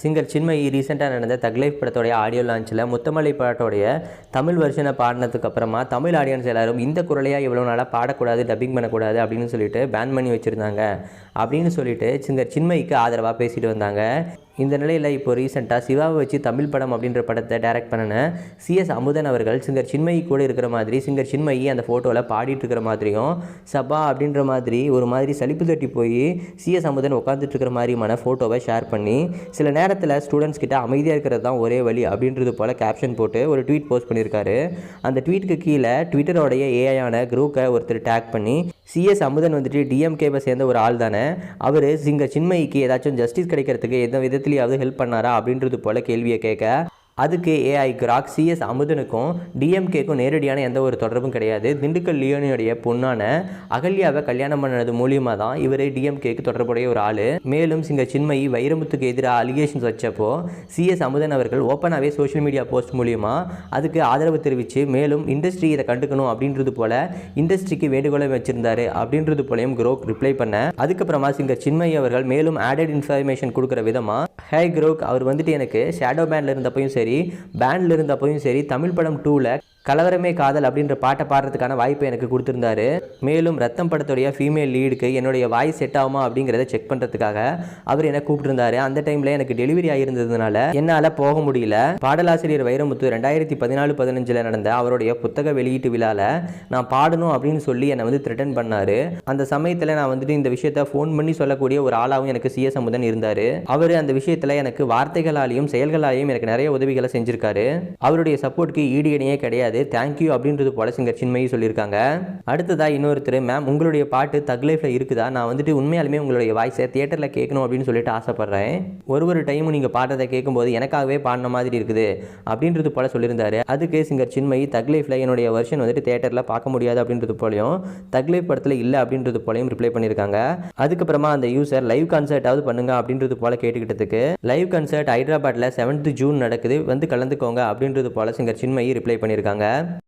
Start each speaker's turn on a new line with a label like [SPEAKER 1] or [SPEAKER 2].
[SPEAKER 1] Singer Chinmayi ரீசெண்டாக நடந்த தக் லைஃப் படத்தோடைய ஆடியோ லான்ச்சில் முத்தமல்லி பாட்டோடைய தமிழ் வெர்ஷனை பாடினதுக்கு அப்புறமா தமிழ் ஆடியன்ஸ் எல்லாரும் இந்த குரலையாக இவ்வளோ நாளாக பாடக்கூடாது, டப்பிங் பண்ணக்கூடாது அப்படின்னு சொல்லிட்டு பேன் பண்ணி வச்சுருந்தாங்க அப்படின்னு சொல்லிட்டு சிங்கர் சின்மயிக்கு ஆதரவாக பேசிட்டு வந்தாங்க. இந்த நிலையில் இப்போ ரீசெண்டாக சிவாவை வச்சு தமிழ் படம் அப்படின்ற படத்தை டைரக்ட் பண்ணின CS அமுதன் அவர்கள் சிங்கர் சின்மயி கூட இருக்கிற மாதிரி சிங்கர் சின்மயி அந்த ஃபோட்டோவில் பாடிட்டு இருக்கிற மாதிரியும் சபா அப்படின்ற மாதிரி ஒரு மாதிரி சலிப்பு தட்டி போய் CS அமுதன் உட்காந்துட்டு இருக்கிற மாதிரியான ஃபோட்டோவை ஷேர் பண்ணி சில நேரத்தில் ஸ்டூடெண்ட்ஸ் கிட்ட அமைதியாக இருக்கிறது தான் ஒரே வழி அப்படின்றது போல் கேப்ஷன் போட்டு ஒரு ட்வீட் போஸ்ட் பண்ணியிருக்காரு. அந்த ட்வீட்டுக்கு கீழே ட்விட்டரோடைய ஏஐயான குரூக்கை ஒருத்தர் டேக் பண்ணி CS அமுதன் வந்துட்டு DMKவை சேர்ந்த ஒரு ஆள் தானே, அவர் சிங்கர் சின்மயிக்கு ஏதாச்சும் ஜஸ்டிஸ் கிடைக்கிறதுக்கு எந்த விதத்துலையாவது ஹெல்ப் பண்ணாரா அப்படின்றது போல் கேள்வியை கேட்க அதுக்கு AI கிராக் CS அமுதனுக்கும் DMKக்கும் நேரடியான எந்த ஒரு தொடர்பும் கிடையாது, திண்டுக்கல் லியோனியோடைய பொண்ணான அகல்யாவை கல்யாணம் பண்ணது மூலியமாக தான் இவர் DMKக்கு தொடர்புடைய ஒரு ஆள். மேலும் சிங்கர் சின்மயி வைரமுத்துக்கு எதிராக அலிகேஷன்ஸ் வச்சப்போ CS அமுதன் அவர்கள் ஓப்பனாகவே சோஷியல் மீடியா போஸ்ட் மூலியமாக அதுக்கு ஆதரவு தெரிவித்து மேலும் இண்டஸ்ட்ரி இதை கண்டுக்கணும் அப்படின்றது போல் இண்டஸ்ட்ரிக்கு வேண்டுகோளை வச்சிருந்தாரு அப்படின்றது போலையும் குரோக் ரிப்ளை பண்ண அதுக்கப்புறமா சிங்கர் சின்மயி அவர்கள் மேலும் ஆடட் இன்ஃபர்மேஷன் கொடுக்குற விதமாக ஹே குரோக், அவர் வந்துட்டு எனக்கு ஷேடோ பேண்டில் இருந்தப்பையும் சரி பேண்டில் இருந்தப்பையும் சரி தமிழ் படம் 2ல் கலவரமே காதல் அப்படின்ற பாட்டை பாடுறதுக்கான வாய்ப்பை எனக்கு கொடுத்துருந்தாரு. மேலும் ரத்தம் படத்துடைய ஃபீமேல் லீடுக்கு என்னுடைய வாய்ஸ் செட் ஆகுமா அப்படிங்கிறத செக் பண்ணுறதுக்காக அவர் என்னை கூப்பிட்டுருந்தாரு. அந்த டைமில் எனக்கு டெலிவரி ஆகியிருந்ததுனால என்னால் போக முடியல. பாடலாசிரியர் வைரமுத்து 2014-15 நடந்த அவருடைய புத்தக வெளியீட்டு விழாவில் நான் பாடணும் அப்படின்னு சொல்லி என்னை வந்து த்ரெட்டன் பண்ணார். அந்த சமயத்தில் நான் வந்துட்டு இந்த விஷயத்தை ஃபோன் பண்ணி சொல்லக்கூடிய ஒரு ஆளாகவும் எனக்கு CS அமுதன் இருந்தார். அவர் அந்த விஷயத்தில் எனக்கு வார்த்தைகளாலையும் செயல்களாலையும் எனக்கு நிறைய உதவிகளை செஞ்சுருக்காரு. அவருடைய சப்போர்ட்டுக்கு ஈடு இணையே கிடையாது, தேங்க்யூ அப்படின்றது போல சிங்கர் சின்மயி சொல்லியிருக்காங்க. அடுத்ததா இன்னொருத்தர், மேம் உங்களுடைய பாட்டு தக் லைஃப்ல இருக்குதா, நான் வந்துட்டு உண்மையாலுமே உங்களுடைய வாய்ஸை தியேட்டரில் கேட்கணும் அப்படின்னு சொல்லிட்டு ஆசைப்படுறேன், ஒரு டைமும் நீங்கள் பாடுறதை கேட்கும்போது எனக்காகவே பாடின மாதிரி இருக்குது அப்படின்றது போல சொல்லியிருந்தாரு. அதுக்கு சிங்கர் சின்மயி தக் லைஃப்ல என்னுடைய வெர்ஷன் வந்துட்டு தியேட்டரில் பார்க்க முடியாது அப்படின்றது போலையும் தக் லைஃப் படத்தில் இல்லை அப்படின்றது போலையும் ரிப்ளை பண்ணியிருக்காங்க. அதுக்கப்புறமா அந்த யூசர் லைவ் கான்சர்ட்டாவது பண்ணுங்க அப்படின்றது போல கேட்டுக்கிட்டதுக்கு லைவ் கான்சர்ட் ஹைதராபாத்தில் 7th ஜூன் நடக்குது, வந்து கலந்துக்கோங்க அப்படின்றது போல சிங்கர் சின்மயி ரிப்ளை பண்ணியிருக்காங்க.